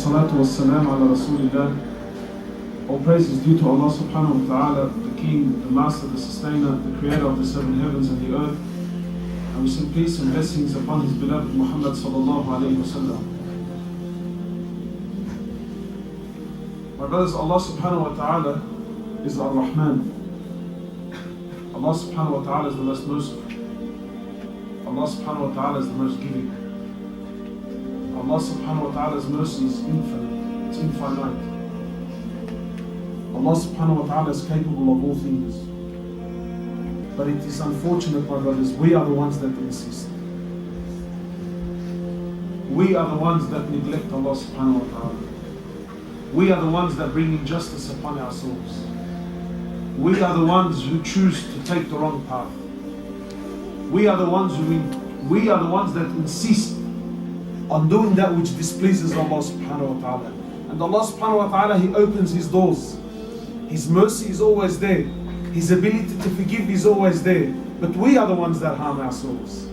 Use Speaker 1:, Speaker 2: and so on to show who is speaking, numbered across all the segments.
Speaker 1: salatu wassalam ala Rasulillah. All praise is due to Allah subhanahu wa ta'ala, the King, the Master, the Sustainer, the Creator of the seven heavens and the earth. And we sing peace and blessings upon His beloved Muhammad sallallahu alayhi wa sallam. My brothers, Allah subhanahu wa ta'ala is Ar-Rahman. Allah subhanahu wa ta'ala is the most merciful. Allah subhanahu wa ta'ala is the most giving. Allah subhanahu wa ta'ala's mercy is infinite, it's infinite. Allah subhanahu wa ta'ala is capable of all things. But it is unfortunate, my brothers, we are the ones that insist. We are the ones that neglect Allah subhanahu wa ta'ala. We are the ones that bring injustice upon ourselves. We are the ones who choose to take the wrong path. We are the ones that insist on doing that which displeases Allah subhanahu wa ta'ala. And Allah subhanahu wa ta'ala, He opens His doors. His mercy is always there. His ability to forgive is always there. But we are the ones that harm ourselves.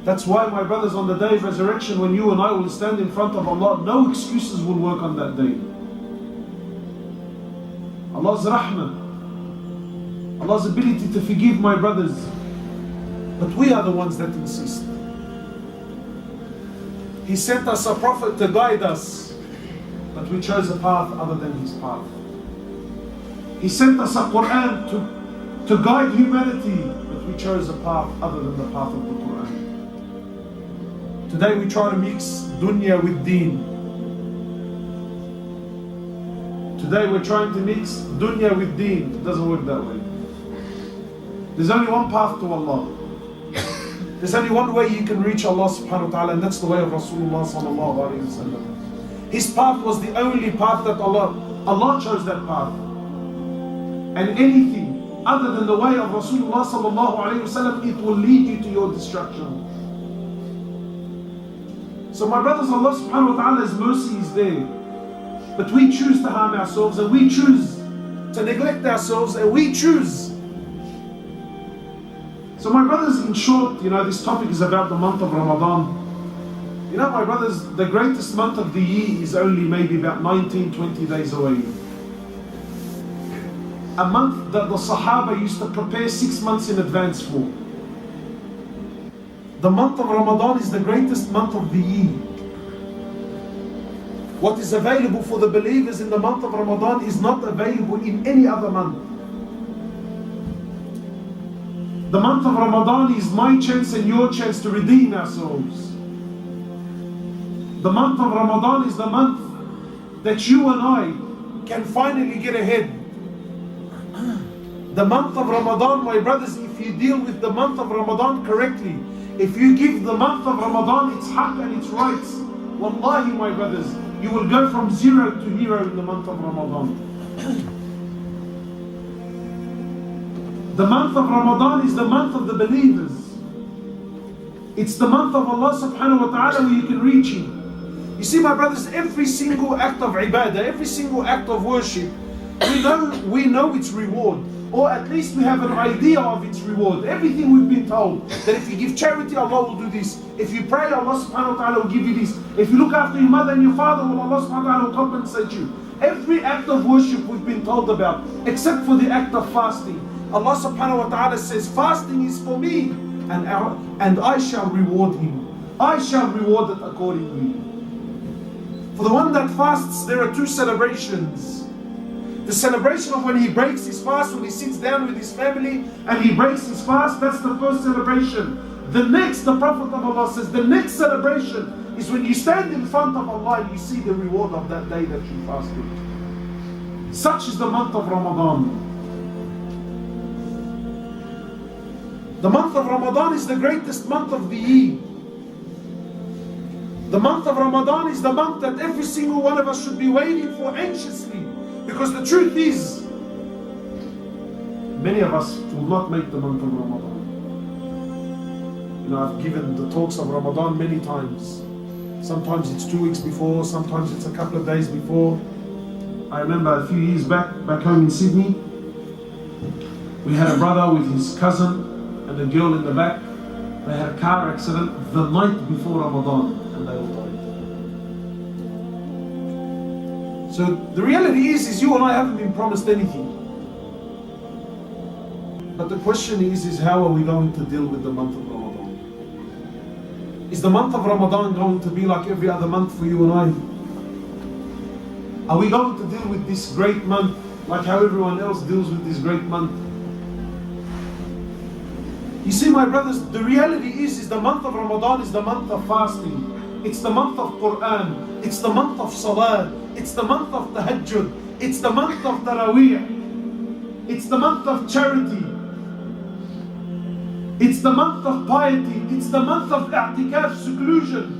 Speaker 1: That's why, my brothers, on the day of resurrection, when you and I will stand in front of Allah, no excuses will work on that day. Allah's rahmah, Allah's ability to forgive, my brothers. But we are the ones that insist. He sent us a prophet to guide us, but we chose a path other than his path. He sent us a Quran to guide humanity, but we chose a path other than the path of the Quran. Today we try to mix dunya with deen. Today we're trying to mix dunya with deen. It doesn't work that way. There's only one path to Allah. There's only one way you can reach Allah subhanahu wa ta'ala, and that's the way of Rasulullah sallallahu alayhi wa sallam. His path was the only path that Allah chose that path. And anything other than the way of Rasulullah sallallahu alayhi wa sallam, it will lead you to your destruction. So my brothers, Allah subhanahu wa ta'ala's mercy is there. But we choose to harm ourselves, and we choose to neglect ourselves, and we choose. So my brothers, in short, this topic is about the month of Ramadan. My brothers, the greatest month of the year is only maybe about 19, 20 days away. A month that the Sahaba used to prepare 6 months in advance for. The month of Ramadan is the greatest month of the year. What is available for the believers in the month of Ramadan is not available in any other month. The month of Ramadan is my chance and your chance to redeem ourselves. The month of Ramadan is the month that you and I can finally get ahead. The month of Ramadan, my brothers, if you deal with the month of Ramadan correctly, if you give the month of Ramadan its haqq and its rights, wallahi, my brothers, you will go from zero to hero in the month of Ramadan. The month of Ramadan is the month of the believers. It's the month of Allah subhanahu wa ta'ala where you can reach Him. You see, my brothers, every single act of ibadah, every single act of worship, we know its reward. Or at least we have an idea of its reward. Everything we've been told, that if you give charity, Allah will do this. If you pray, Allah subhanahu wa ta'ala will give you this. If you look after your mother and your father, Allah subhanahu wa ta'ala will compensate you. Every act of worship we've been told about, except for the act of fasting. Allah subhanahu wa ta'ala says, fasting is for me, and I shall reward him. I shall reward it accordingly. For the one that fasts, there are 2 celebrations. The celebration of when he breaks his fast, when he sits down with his family and he breaks his fast, that's the first celebration. The Prophet of Allah says, the next celebration is when you stand in front of Allah and you see the reward of that day that you fasted. Such is the month of Ramadan. The month of Ramadan is the greatest month of the year. The month of Ramadan is the month that every single one of us should be waiting for anxiously. Because the truth is, many of us will not make the month of Ramadan. I've given the talks of Ramadan many times. Sometimes it's 2 weeks before, sometimes it's a couple of days before. I remember a few years back home in Sydney, we had a brother with his cousin and a girl in the back. They had a car accident the night before Ramadan and they all died. So the reality is you and I haven't been promised anything. But the question is how are we going to deal with the month of Ramadan? Is the month of Ramadan going to be like every other month for you and I? Are we going to deal with this great month like how everyone else deals with this great month? You see, my brothers, the reality is the month of Ramadan is the month of fasting. It's the month of Quran. It's the month of Salah. It's the month of Tahajjud. It's the month of Taraweeh. It's the month of charity. It's the month of piety. It's the month of i'tikaf, seclusion.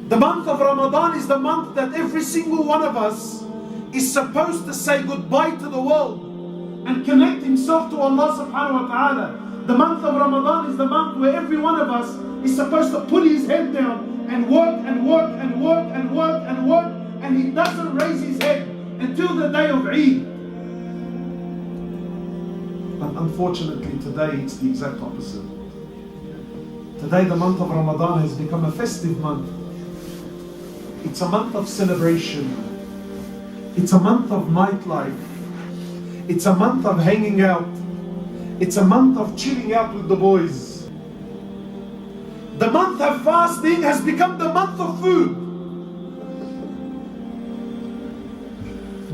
Speaker 1: The month of Ramadan is the month that every single one of us is supposed to say goodbye to the world and connect himself to Allah subhanahu wa ta'ala. The month of Ramadan is the month where every one of us is supposed to put his head down and work and work and work and work and work, and he doesn't raise his head until the day of Eid. But unfortunately today it's the exact opposite. Today the month of Ramadan has become a festive month. It's a month of celebration. It's a month of nightlife. It's a month of hanging out. It's a month of chilling out with the boys. The month of fasting has become the month of food.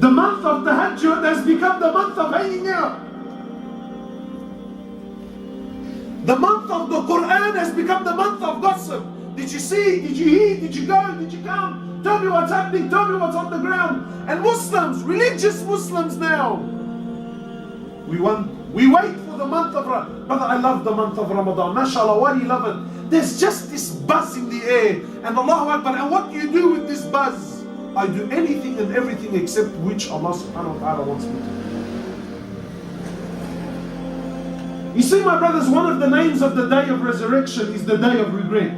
Speaker 1: The month of tahajjud has become the month of hanging out. The month of the Quran has become the month of gossip. Did you see? Did you hear? Did you go? Did you come? Tell me what's happening. Tell me what's on the ground. And Muslims, religious Muslims now, we wait for the month of Ramadan. Brother, I love the month of Ramadan. MashaAllah, why do you love it? There's just this buzz in the air. And Allahu Akbar. And what do you do with this buzz? I do anything and everything except which Allah subhanahu wa ta'ala wants me to do. You see, my brothers, one of the names of the day of resurrection is the day of regret.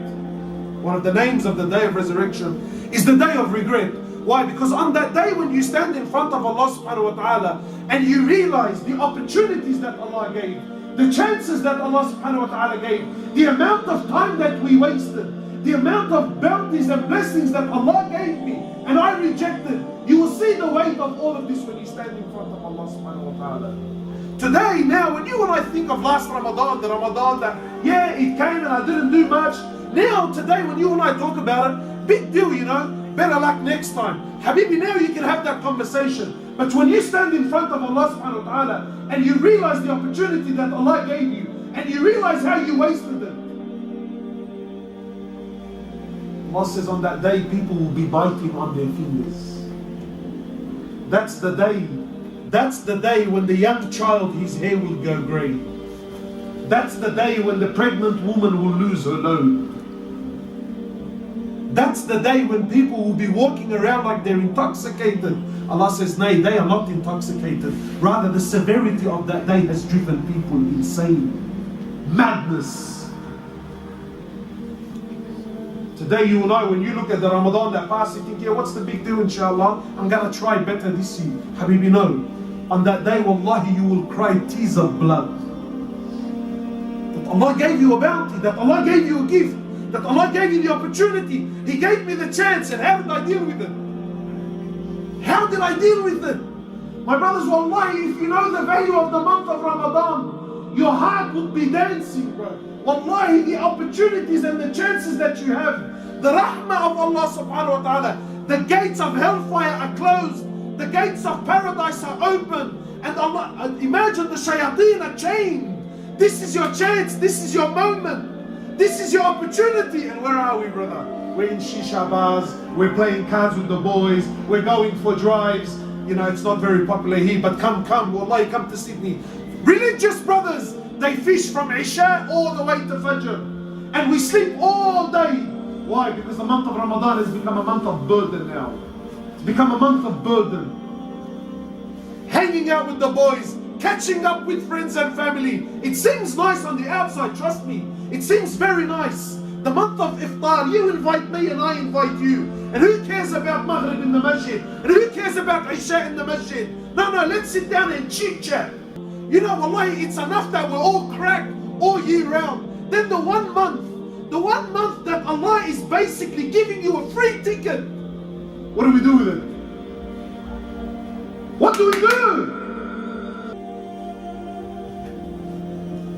Speaker 1: One of the names of the day of resurrection is the day of regret. Why? Because on that day when you stand in front of Allah subhanahu wa ta'ala and you realize the opportunities that Allah gave, the chances that Allah subhanahu wa ta'ala gave, the amount of time that we wasted, the amount of bounties and blessings that Allah gave me and I rejected, you will see the weight of all of this when you stand in front of Allah subhanahu wa ta'ala. Today, now, when you and I think of last Ramadan, the Ramadan that, yeah, it came and I didn't do much. Now, today, when you and I talk about it, big deal, you know, better luck next time. Habibi, now you can have that conversation. But when you stand in front of Allah subhanahu wa ta'ala and you realize the opportunity that Allah gave you and you realize how you wasted it, Allah says on that day, people will be biting on their fingers. That's the day. That's the day when the young child, his hair will go grey. That's the day when the pregnant woman will lose her load. That's the day when people will be walking around like they're intoxicated. Allah says, nay, they are not intoxicated. Rather, the severity of that day has driven people insane. Madness. Today you will know when you look at the Ramadan that passed, you think, yeah, what's the big deal, inshallah? I'm going to try better this year. Habibi, no. On that day, wallahi, you will cry tears of blood. That Allah gave you a bounty, that Allah gave you a gift, that Allah gave you the opportunity. He gave me the chance, and how did I deal with it? How did I deal with it? My brothers, wallahi, if you know the value of the month of Ramadan, your heart would be dancing, bro. Wallahi, the opportunities and the chances that you have, the rahmah of Allah subhanahu wa ta'ala, the gates of hellfire are closed, the gates of paradise are open, and Allah, imagine the shayateen are chained. This is your chance, this is your moment, this is your opportunity. And where are we, brother? We're in shisha bars, we're playing cards with the boys, we're going for drives. You know, it's not very popular here, but come, wallahi, come to Sydney. Religious brothers, they fish from Isha all the way to Fajr. And we sleep all day. Why? Because the month of Ramadan has become a month of burden now. It's become a month of burden. Hanging out with the boys, catching up with friends and family. It seems nice on the outside, trust me. It seems very nice. The month of Iftar, you invite me and I invite you. And who cares about Maghrib in the masjid? And who cares about Isha in the masjid? No, let's sit down and chit chat. You know, wallahi, it's enough that we're all cracked all year round. Then the one month that Allah is basically giving you a free ticket. What do we do with it? What do we do?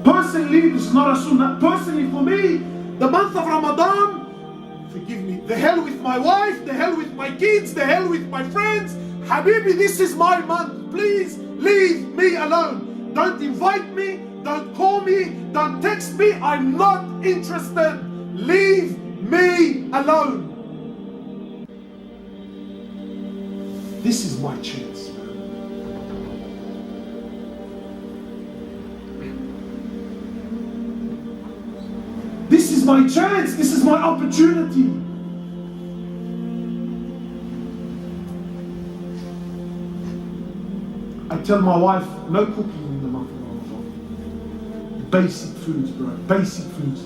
Speaker 1: Personally, this is not a sunnah. Personally, for me, the month of Ramadan, forgive me, the hell with my wife, the hell with my kids, the hell with my friends. Habibi, this is my month. Please leave me alone. Don't invite me, don't call me, don't text me. I'm not interested. Leave me alone. This is my chance. This is my chance. This is my opportunity. I tell my wife, no cooking in the month of Ramadan. Basic foods, bro. Basic foods.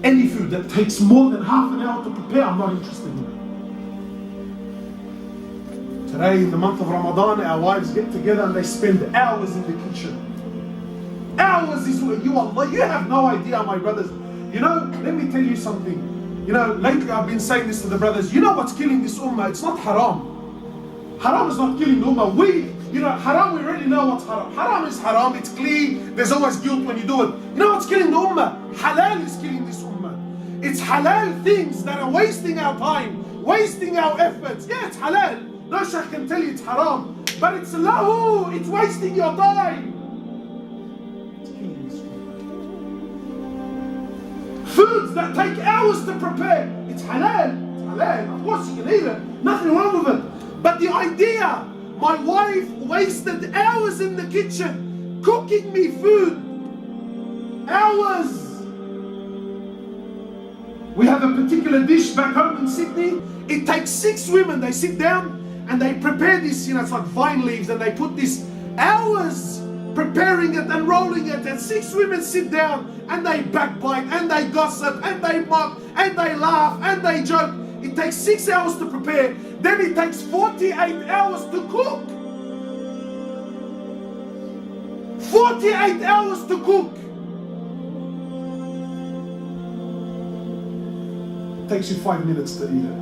Speaker 1: Any food that takes more than half an hour to prepare, I'm not interested in it. Today, in the month of Ramadan, our wives get together and they spend hours in the kitchen. Hours is what you have no idea, my brothers. You know, let me tell you something. You know, lately I've been saying this to the brothers. You know what's killing this ummah? It's not haram. Haram is not killing the ummah. Haram, we already know what's haram. Haram is haram, it's clean. There's always guilt when you do it. You know what's killing the ummah? Halal is killing this ummah. It's halal things that are wasting our time, wasting our efforts. Yeah, it's halal. No shaykh can tell you it's haram. But it's lahu, it's wasting your time. It's killing this ummah. Foods that take hours to prepare. It's halal. It's halal. Of course you can eat it. Nothing wrong with it. But the idea, my wife wasted hours in the kitchen cooking me food. Hours. We have a particular dish back home in Sydney. It takes 6 women. They sit down and they prepare this, it's like vine leaves, and they put this hours preparing it and rolling it. And 6 women sit down and they backbite and they gossip and they mock and they laugh and they joke. It takes 6 hours to prepare. Then it takes 48 hours to cook. 48 hours to cook. It takes you 5 minutes to eat it.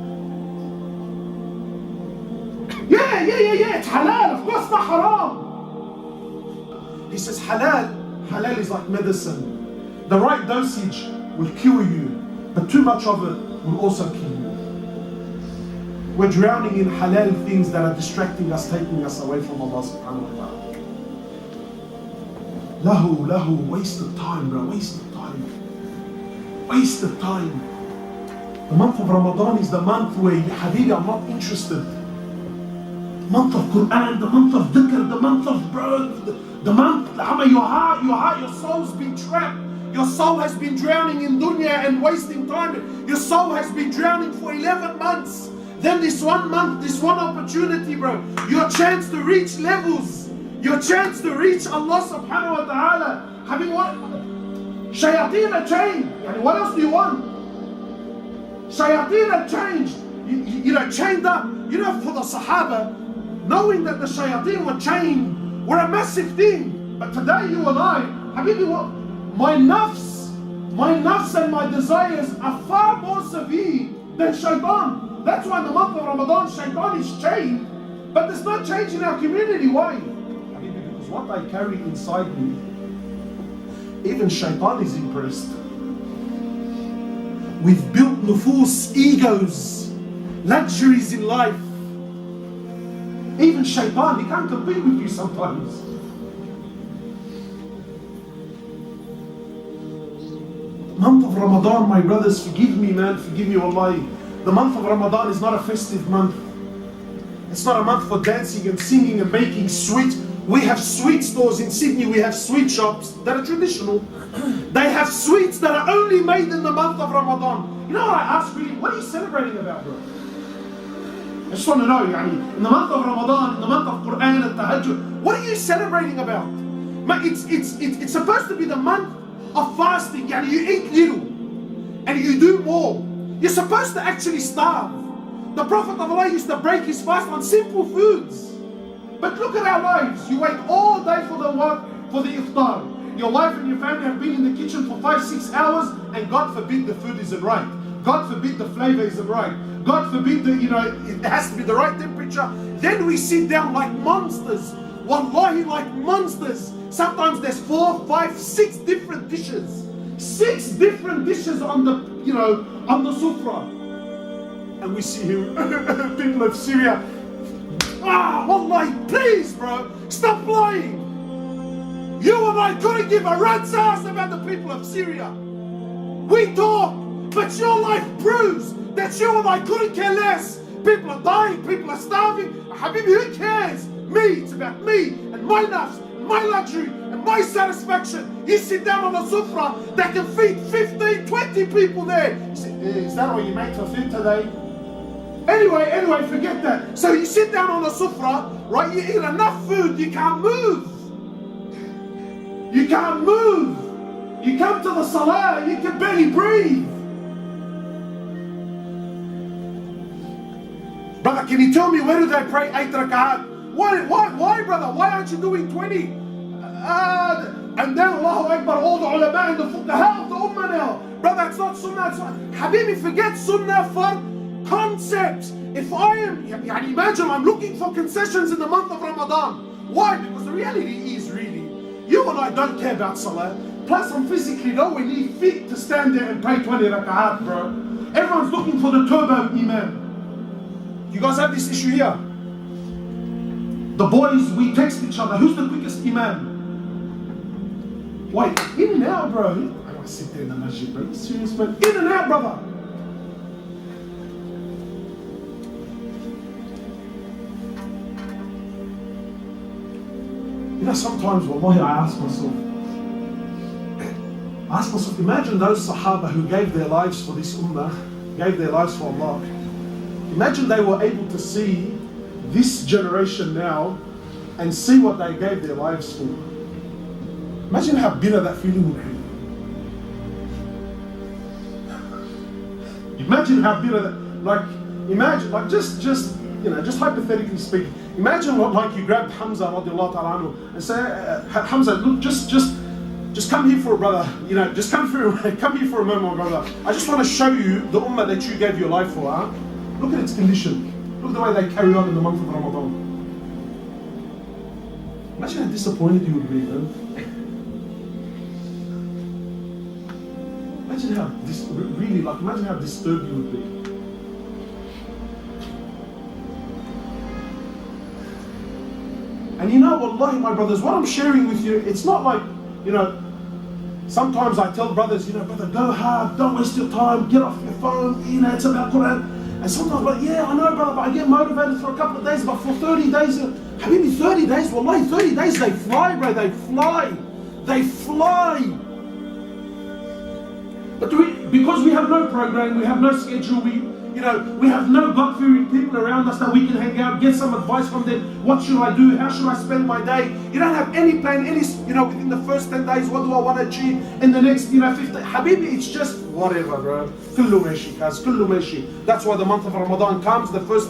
Speaker 1: Yeah, it's halal. Of course not haram. He says halal is like medicine. The right dosage will cure you, but too much of it will also kill you. We're drowning in halal things that are distracting us, taking us away from Allah subhanahu wa ta'ala. Lahu, waste of time, bro, waste of time. Waste of time. The month of Ramadan is the month where, Habibi, I'm not interested. The month of Quran, the month of dhikr, the month of the month, your heart, your soul's been trapped. Your soul has been drowning in dunya and wasting time. Your soul has been drowning for 11 months. Then this one month, this one opportunity, bro, your chance to reach levels, your chance to reach Allah subhanahu wa ta'ala. Having what? Shayateen are changed. What else do you want? Shayateen are changed. Chained up. For the Sahaba, knowing that the Shayateen were chained were a massive thing. But today you and I, Habibi, what? My nafs and my desires are far more severe than shaitan. That's why in the month of Ramadan, shaitan is chained, but there's no change in our community. Why? Because what I carry inside me, even shaitan is impressed. We've built nufus, egos, luxuries in life. Even shaitan, he can't compete with you sometimes. The month of Ramadan, my brothers, forgive me, man, forgive me, wallahi. The month of Ramadan is not a festive month. It's not a month for dancing and singing and making sweet. We have sweet stores in Sydney, we have sweet shops that are traditional. They have sweets that are only made in the month of Ramadan. You know what I ask really? What are you celebrating about, bro? I just want to know, in the month of Ramadan, in the month of Quran and Tahajjud, what are you celebrating about? It's supposed to be the month of fasting. You eat little and you do more. You're supposed to actually starve. The Prophet of Allah used to break his fast on simple foods. But look at our lives. You wait all day for the what? For the iftar. Your wife and your family have been in the kitchen for 5-6 hours, and God forbid the food isn't right. God forbid the flavor isn't right. God forbid that, it has to be the right temperature. Then we sit down like monsters. Wallahi, like monsters. Sometimes there's 4, 5, 6 different dishes. 6 different dishes on the, on the sufra. And we see here, people of Syria. Wallahi, please, bro, stop lying. You and I couldn't give a rat's ass about the people of Syria. We talk, but your life proves that you and I couldn't care less. People are dying, people are starving. Habibi, who cares? Me, it's about me and my nafs, and my luxury, and my satisfaction. You sit down on a sufra that can feed 15, 20 people there. You say, is that what you make for food today? Anyway, forget that. So you sit down on a sufra, right? You eat enough food, you can't move. You can't move. You come to the salah, you can barely breathe. Brother, can you tell me where do they pray 8 rak'at? Why, brother? Why aren't you doing 20? And then Allahu Akbar, all the ulama and the fuqaha of the ummah now. Brother, it's not sunnah. Habibi, forget sunnah for concepts. If I am, imagine I'm looking for concessions in the month of Ramadan. Why? Because the reality is really, you and I don't care about salah. Plus I'm physically nowhere near fit to stand there and pray 20 rak'at, bro. Everyone's looking for the turbo imam. You guys have this issue here. The boys, we text each other, who's the quickest imam? Wait, in and out, bro. I don't want to sit there in the masjid, bro. Are you serious, man? In and out, brother. Sometimes, wallahi, I ask myself, imagine those Sahaba who gave their lives for this ummah, gave their lives for Allah. Imagine they were able to see this generation now and see what they gave their lives for. Imagine how bitter that feeling would be. Imagine how bitter that, just hypothetically speaking, imagine you grabbed Hamza radiallahu ta'ala anhu and say, Hamza, look, just come here for a brother, just come here for a moment, brother. I just want to show you the ummah that you gave your life for, huh? Look at its condition. Look at the way they carry on in the month of Ramadan. Imagine how disappointed you would be, man. Imagine how disturbed you would be. And wallahi, my brothers, what I'm sharing with you, it's not like, sometimes I tell brothers, brother, go hard, don't waste your time, get off your phone, it's about Quran. And sometimes, but yeah, I know, brother, but I get motivated for a couple of days, but for 30 days, Habibi, 30 days, wallahi, 30 days, they fly, bro, they fly. But because we have no program, we have no schedule, we have no God-fearing people around us that we can hang out, get some advice from them. What should I do? How should I spend my day? You don't have any plan, within the first 10 days, what do I want to achieve in the next, 50? Habibi, it's just whatever, bro. Kullu meshi, kaz, kullu meshi. That's why the month of Ramadan comes, the first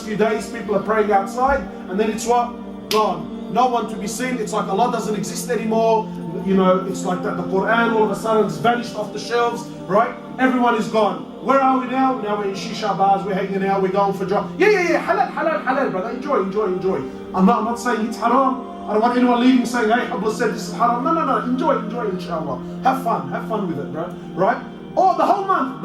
Speaker 1: few days, people are praying outside, and then it's what? Gone. No one to be seen. It's like Allah doesn't exist anymore. It's like that the Quran all of a sudden has vanished off the shelves, right? Everyone is gone. Where are we now? Now we're in shisha bars, we're hanging out, we're going for drugs. Yeah, halal, brother. Enjoy. I'm not saying it's haram. I don't want anyone leaving saying, hey, Hoblos said this is haram. No. Enjoy, inshallah. Have fun with it, bro. Right? Oh, the whole month.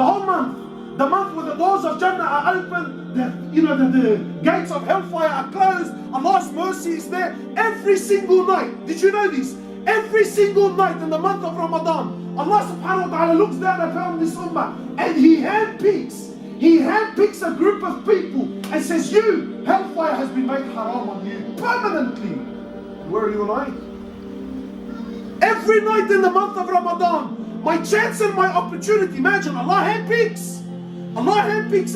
Speaker 1: The month where the doors of Jannah are open, the gates of hellfire are closed, Allah's mercy is there every single night. Did you know this? Every single night in the month of Ramadan, Allah subhanahu wa ta'ala looks down upon this ummah and He handpicks a group of people and says, you, hellfire has been made haram on you permanently. Where are you and I? Every night in the month of Ramadan, my chance and my opportunity. Imagine, Allah handpicks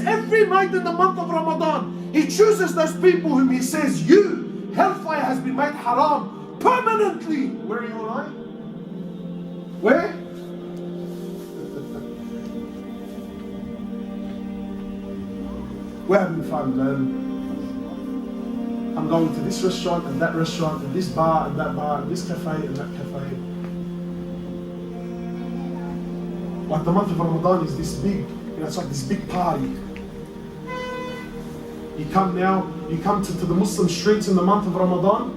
Speaker 1: every night in the month of Ramadan. He chooses those people whom He says, you, hellfire has been made haram permanently. Where are you and I? Where? We're having fun, man. I'm going to this restaurant and that restaurant and this bar and that bar and this cafe and that cafe. Like the month of Ramadan is this big, it's like this big party. You come to the Muslim streets in the month of Ramadan.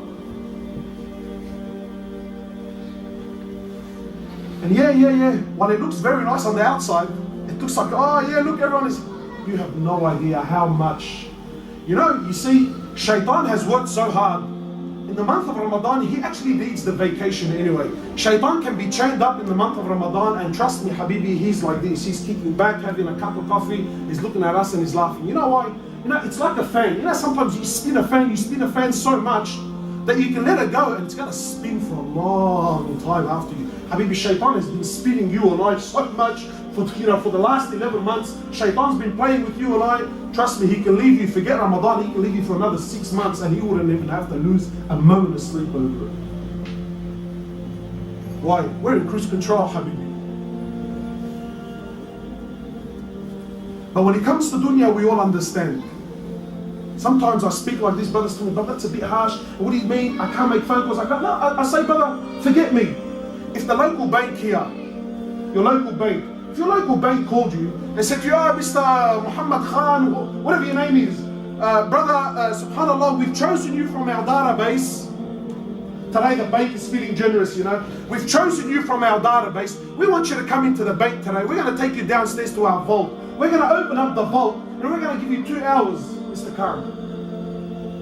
Speaker 1: And yeah. While it looks very nice on the outside, it looks like, oh yeah, look, everyone is... You have no idea how much... You see, Shaitan has worked so hard. In the month of Ramadan, he actually leads the vacation anyway. Shaitan can be chained up in the month of Ramadan, and trust me, Habibi, he's like this. He's kicking back, having a cup of coffee, he's looking at us and he's laughing. You know why? It's like a fan. Sometimes you spin a fan so much that you can let it go and it's going to spin for a long time after you. Habibi, Shaitan has been spinning you and I so much for the last 11 months. Shaitan's been playing with you and I. Trust me, he can leave you, forget Ramadan, he can leave you for another 6 months and he wouldn't even have to lose a moment of sleep over it. Why? We're in cruise control, Habibi. But when it comes to dunya, we all understand. Sometimes I speak like this, brothers tell me, but that's a bit harsh. What do you mean? I can't make phone calls. I say, brother, forget me. If the local bank here, your local bank, if your local bank called you and said to you, Mr. Muhammad Khan, whatever your name is, brother, subhanAllah, we've chosen you from our database. Today the bank is feeling generous, We've chosen you from our database. We want you to come into the bank today. We're going to take you downstairs to our vault. We're going to open up the vault and we're going to give you 2 hours, Mr. Khan.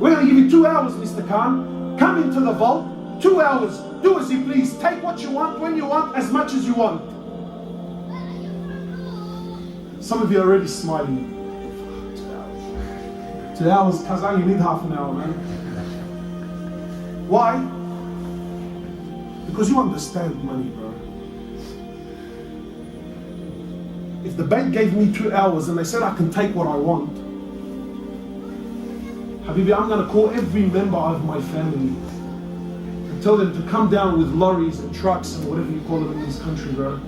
Speaker 1: We're going to give you 2 hours, Mr. Khan. Come into the vault, 2 hours. Do as you please. Take what you want, when you want, as much as you want. Some of you are already smiling. 2 hours, Kazan, you need half an hour, man. Why? Because you understand money, bro. If the bank gave me 2 hours and they said I can take what I want, Habibi, I'm going to call every member of my family and tell them to come down with lorries and trucks and whatever you call them in this country, bro.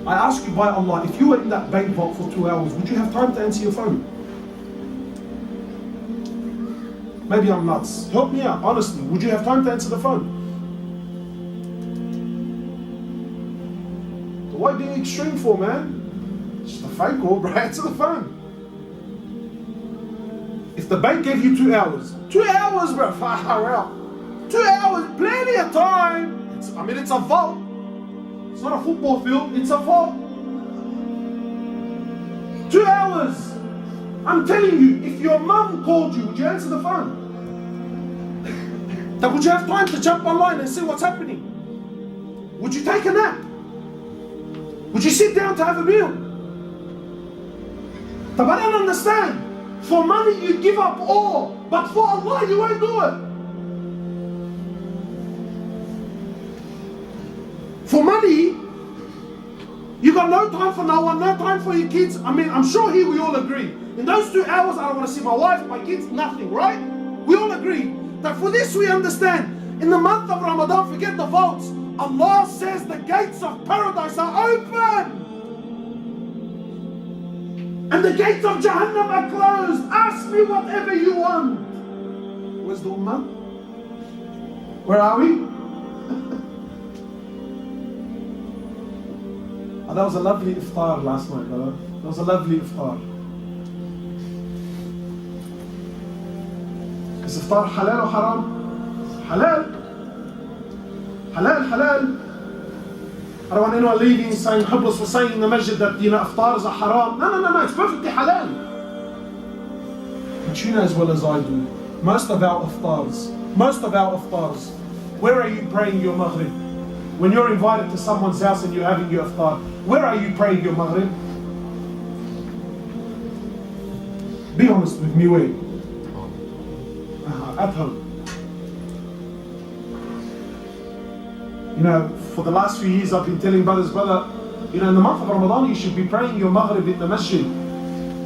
Speaker 1: I ask you by Allah, if you were in that bank vault for 2 hours, would you have time to answer your phone? Maybe I'm nuts. Help me out, honestly. Would you have time to answer the phone? Why being extreme for, man? Just a phone call, bro. Answer the phone. If the bank gave you 2 hours, 2 hours, bro, far out. 2 hours, plenty of time. It's a vault. It's not a football field, it's a vault. 2 hours. I'm telling you, if your mum called you, would you answer the phone? Then would you have time to jump online and see what's happening? Would you take a nap? Would you sit down to have a meal? But I don't understand. For money you give up all, but for Allah you won't do it. For money, you got no time for no one, no time for your kids. I'm sure here we all agree. In those 2 hours, I don't want to see my wife, my kids, nothing, right? We all agree. That for this we understand. In the month of Ramadan, forget the votes. Allah says the gates of paradise are open. And the gates of Jahannam are closed. Ask me whatever you want. Where's the Ummah? Where are we? Oh, that was a lovely iftar last night, brother. That was a lovely iftar. Is iftar halal or haram? Halal. Halal, halal. I don't want anyone leaving saying Hoblos was saying in the masjid that iftars are haram. No, it's perfectly halal. But you know as well as I do, most of our iftars, where are you praying your maghrib? When you're invited to someone's house and you're having your iftar, where are you praying your maghrib? Be honest with me, where? At home. For the last few years I've been telling brothers, brother, in the month of Ramadan you should be praying your maghrib in the masjid.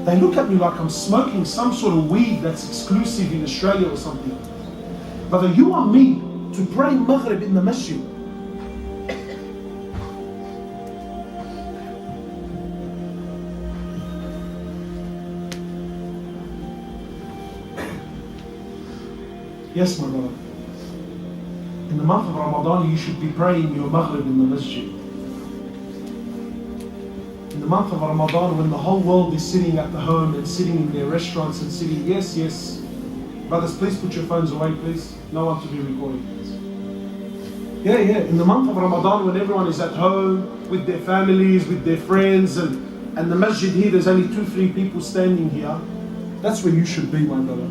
Speaker 1: They look at me like I'm smoking some sort of weed that's exclusive in Australia or something. Brother, you want me to pray maghrib in the masjid? Yes, my brother. In the month of Ramadan, you should be praying your maghrib in the masjid. In the month of Ramadan, when the whole world is sitting at the home and sitting in their restaurants and sitting, yes. Brothers, please put your phones away, please. No one to be recording, please. Yeah. In the month of Ramadan, when everyone is at home with their families, with their friends, and the masjid here, there's only 2-3 people standing here. That's where you should be, my brother.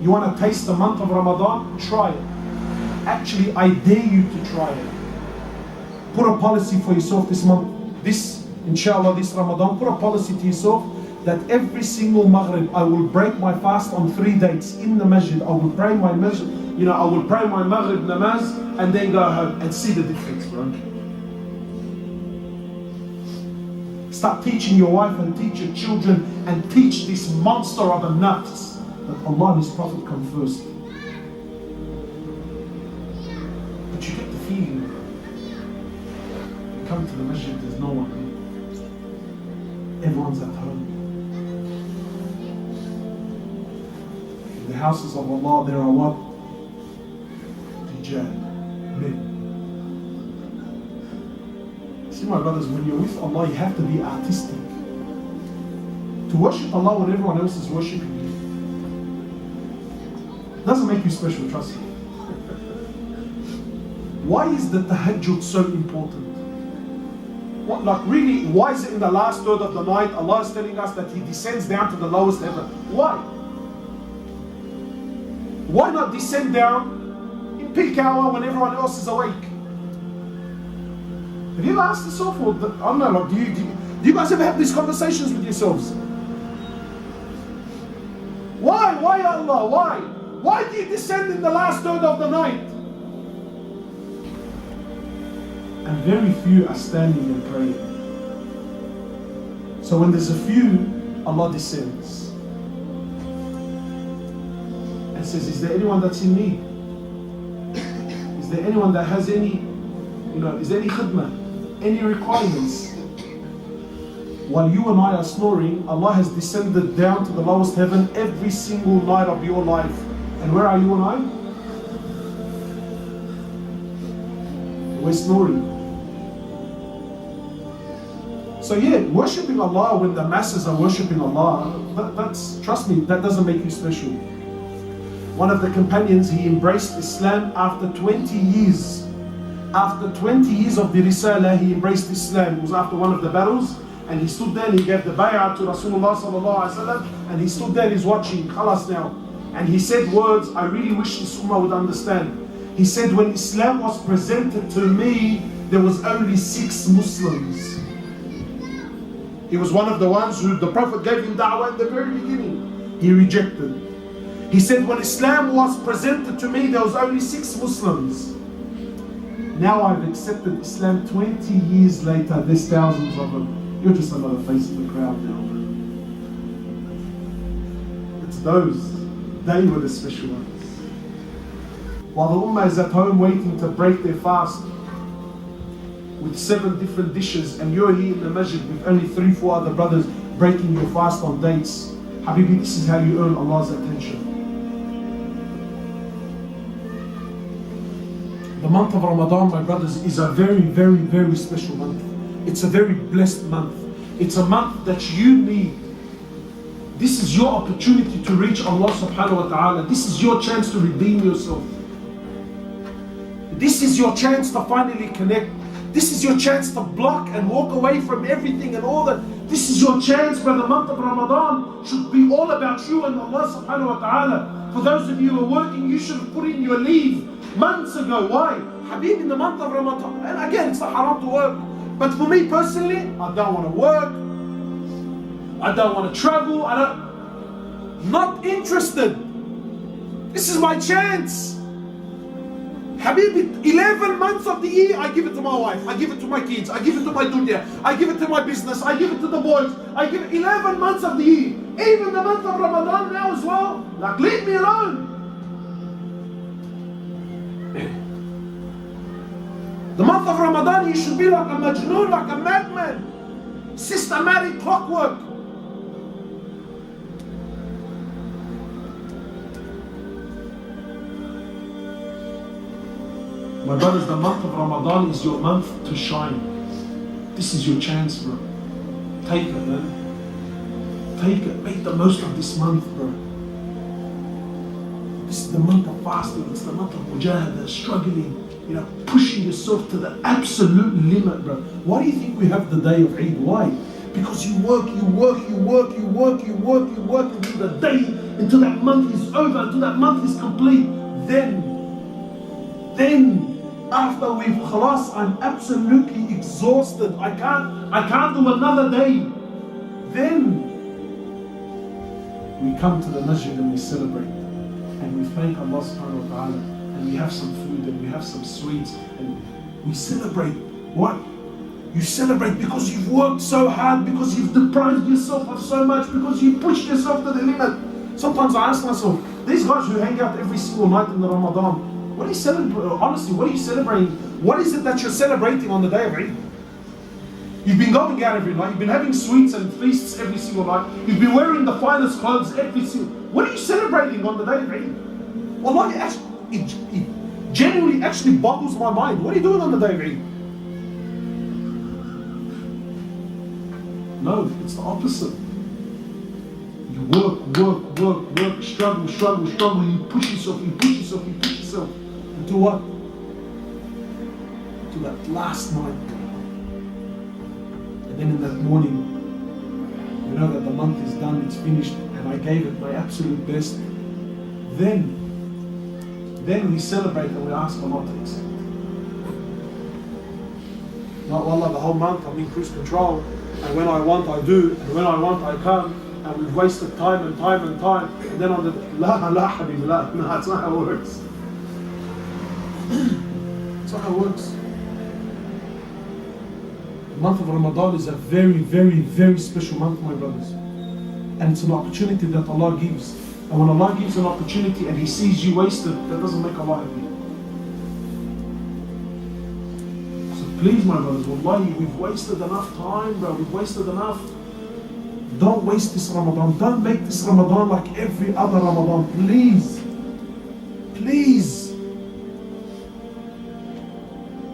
Speaker 1: You want to taste the month of Ramadan? Try it. Actually, I dare you to try it. Put a policy for yourself this month. Inshallah, this Ramadan, put a policy to yourself that every single Maghrib, I will break my fast on 3 dates in the masjid. I will pray my masjid, I will pray my Maghrib namaz and then go home and see the difference, bro. Start teaching your wife and teach your children and teach this monster of a nafs that Allah and His Prophet come first. But you get the feeling, you come to the masjid, there's no one there. Everyone's at home. In the houses of Allah, there are what? Rijal, men. See, my brothers, when you're with Allah, you have to be artistic. To worship Allah when everyone else is worshipping you doesn't make you special, trust me. Why is the tahajjud so important? Why is it in the last third of the night, Allah is telling us that He descends down to the lowest heaven? Why? Why not descend down in peak hour when everyone else is awake? Have you ever asked yourself, or I don't know, do you guys ever have these conversations with yourselves? Why Allah? Why? Why do you descend in the last third of the night? And very few are standing and praying. So when there's a few, Allah descends and says, is there anyone that's in need? Is there anyone that has any, is there any khidmah, any requirements? While you and I are snoring, Allah has descended down to the lowest heaven every single night of your life. And where are you and I? We're snoring. So worshipping Allah when the masses are worshipping Allah, trust me, that doesn't make you special. One of the companions, he embraced Islam after 20 years. After 20 years of the Risalah, he embraced Islam. It was after one of the battles, and he stood there and he gave the bay'ah to Rasulullah sallallahu alaihi wasallam, and he stood there and he's watching, khalas now. And he said words I really wish this ummah would understand. He said, when Islam was presented to me, there was only 6 Muslims. He was one of the ones who the Prophet gave him da'wah in the very beginning. He rejected. He said, when Islam was presented to me, there was only 6 Muslims. Now I've accepted Islam 20 years later, there's thousands of them. You're just another face of the crowd now. It's those. They were the special ones. While the ummah is at home waiting to break their fast with 7 different dishes, and you're here in the masjid with only 3-4 other brothers breaking your fast on dates. Habibi, this is how you earn Allah's attention. The month of Ramadan, my brothers, is a very, very, very special month. It's a very blessed month. It's a month that you need. This is your opportunity to reach Allah subhanahu wa ta'ala. This is your chance to redeem yourself. This is your chance to finally connect. This is your chance to block and walk away from everything and all that. This is your chance, where the month of Ramadan should be all about you and Allah subhanahu wa ta'ala. For those of you who are working, you should have put in your leave months ago. Why? Habib, in the month of Ramadan, and again, it's not haram to work. But for me personally, I don't want to work. I don't want to travel. Not interested. This is my chance. Habibi, 11 months of the year, I give it to my wife, I give it to my kids, I give it to my dunya, I give it to my business, I give it to the boys, I give it 11 months of the year. Even the month of Ramadan now as well. Like, leave me alone. The month of Ramadan, you should be like a majnoon, like a madman. Systematic clockwork. My brothers, the month of Ramadan is your month to shine. This is your chance, bro. Take it, man. Take it. Make the most of this month, bro. This is the month of fasting. It's the month of mujahadah, struggling, pushing yourself to the absolute limit, bro. Why do you think we have the day of Eid? Why? Because you work until the day, until that month is over, until that month is complete. Then, after we've khalas, I'm absolutely exhausted. I can't do another day. Then, we come to the masjid and we celebrate. And we thank Allah subhanahu wa ta'ala. And we have some food and we have some sweets. And we celebrate. What? You celebrate because you've worked so hard, because you've deprived yourself of so much, because you pushed yourself to the limit. Sometimes I ask myself, these guys who hang out every single night in the Ramadan, what are you celebrating? Honestly, what are you celebrating? What is it that you're celebrating on the day of Eid? You've been going out every night, you've been having sweets and feasts every single night, you've been wearing the finest clothes every single... What are you celebrating on the day of Eid? Wallah, it genuinely actually boggles my mind. What are you doing on the day of Eid? No, it's the opposite. You work, struggle. You push yourself. Until what? Until that last night. And then in that morning, you know that the month is done, it's finished, and I gave it my absolute best. Then we celebrate and we ask Allah to accept. Not wallah, the whole month I'm in cruise control. And when I want, I do. And when I want, I come. And we've wasted time. And then on the... La habibi, la. No, that's not how it works. That's not how it works. The month of Ramadan is a very, very, very special month, my brothers. And it's an opportunity that Allah gives. And when Allah gives an opportunity and He sees you wasted, that doesn't make Allah happy. Please, my brothers, wallahi, we've wasted enough time, bro. We've wasted enough. Don't waste this Ramadan. Don't make this Ramadan like every other Ramadan. Please.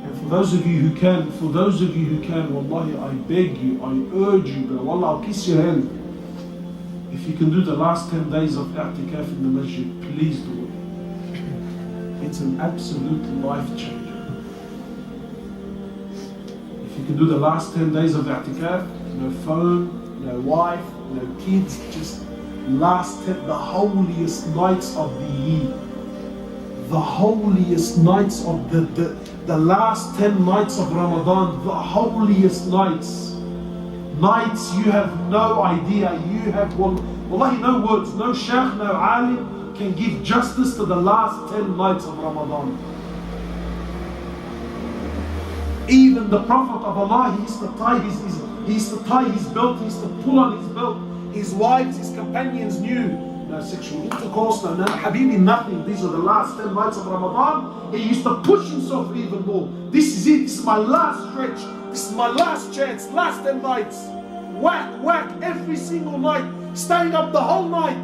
Speaker 1: And for those of you who can, wallahi, I beg you, I urge you, bro. Wallah, I'll kiss your hand. If you can do the last 10 days of i'tikaf in the masjid, please do it. It's an absolute life changer. You can do the last 10 days of i'tikaf, no phone, no wife, no kids, just last 10, the holiest nights of the year. The holiest nights of the last 10 nights of Ramadan, the holiest nights. Nights you have no idea, you have, wallahi, no words, no shaykh, no alim can give justice to the last 10 nights of Ramadan. Even the Prophet of Allah, he used to tie his belt, he used to pull on his belt. His wives, his companions knew. No sexual intercourse, no habibi, nothing. These are the last 10 nights of Ramadan. He used to push himself even more. This is it, this is my last stretch. This is my last chance, last 10 nights. Whack, every single night. Staying up the whole night.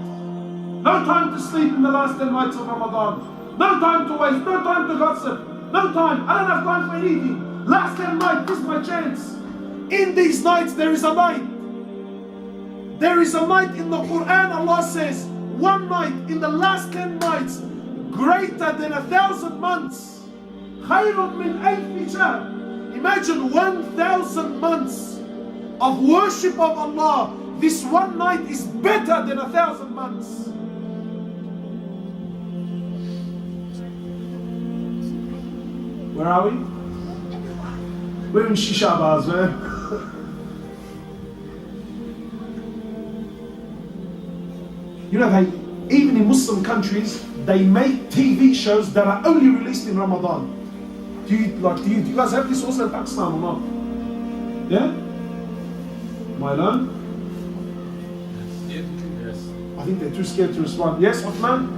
Speaker 1: No time to sleep in the last 10 nights of Ramadan. No time to waste, no time to gossip. No time, I don't have time for anything. Last 10 nights, this is my chance. In these nights, there is a night. There is a night in the Quran, Allah says, one night in the last 10 nights, greater than 1,000 months. خَيْرٌ مِّنْ أَلْفِ شَهْرٍ. Imagine 1,000 months of worship of Allah. This one night is better than 1,000 months. Where are we? We're in Shisha bars, man. You know, even in Muslim countries, they make TV shows that are only released in Ramadan. Do you guys have this also in Pakistan or not? Yeah? Am I alone? Yes. I think they're too scared to respond. Yes, Uthman?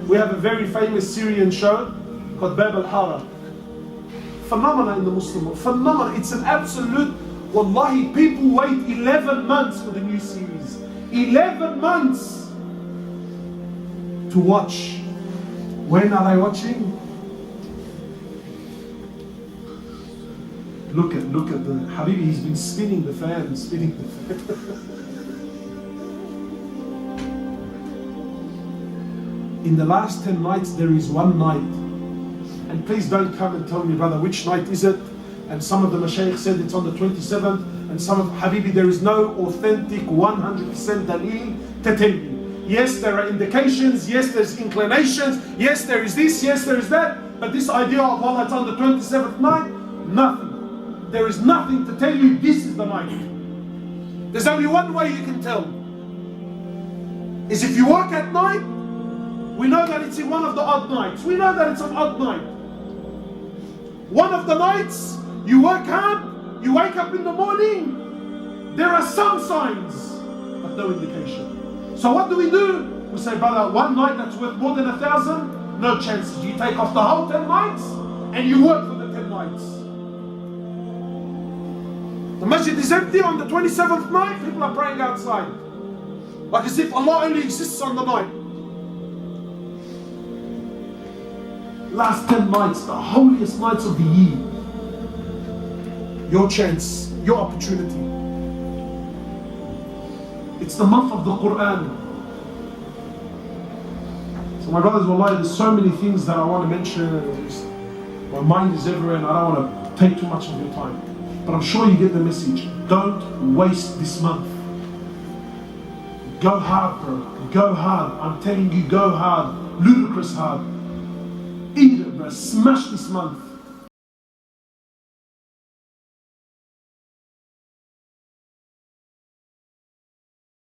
Speaker 1: We have a very famous Syrian show called Bab al-Hara. Phenomenal in the Muslim world. Phenomenal. It's an absolute, wallahi, people wait 11 months for the new series. 11 months to watch. When are they watching? Look at the Habibi, he's been spinning the fan, spinning the fan. In the last 10 nights, there is one night. And please don't come and tell me, brother, which night is it? And some of the Shaykh said it's on the 27th. And some of Habibi, there is no authentic 100% dalil to tell you. Yes, there are indications. Yes, there's inclinations. Yes, there is this. Yes, there is that. But this idea of Allah, it's on the 27th night, nothing. There is nothing to tell you this is the night. There's only one way you can tell. Is if you work at night, we know that it's in one of the odd nights. We know that it's an odd night. One of the nights, you work hard, you wake up in the morning, there are some signs, but no indication. So what do? We say, brother, one night that's worth more than 1,000, no chances. You take off the whole 10 nights, and you work for the 10 nights. The masjid is empty on the 27th night, people are praying outside. Like as if Allah only exists on the night. Last 10 nights, the holiest nights of the year. Your chance, your opportunity. It's the month of the Quran. So my brothers, wallahi, there's so many things that I want to mention, and my mind is everywhere, and I don't want to take too much of your time. But I'm sure you get the message. Don't waste this month. Go hard, bro. Go hard. I'm telling you, go hard. Ludicrous hard. Eat it, bro. Smash this month.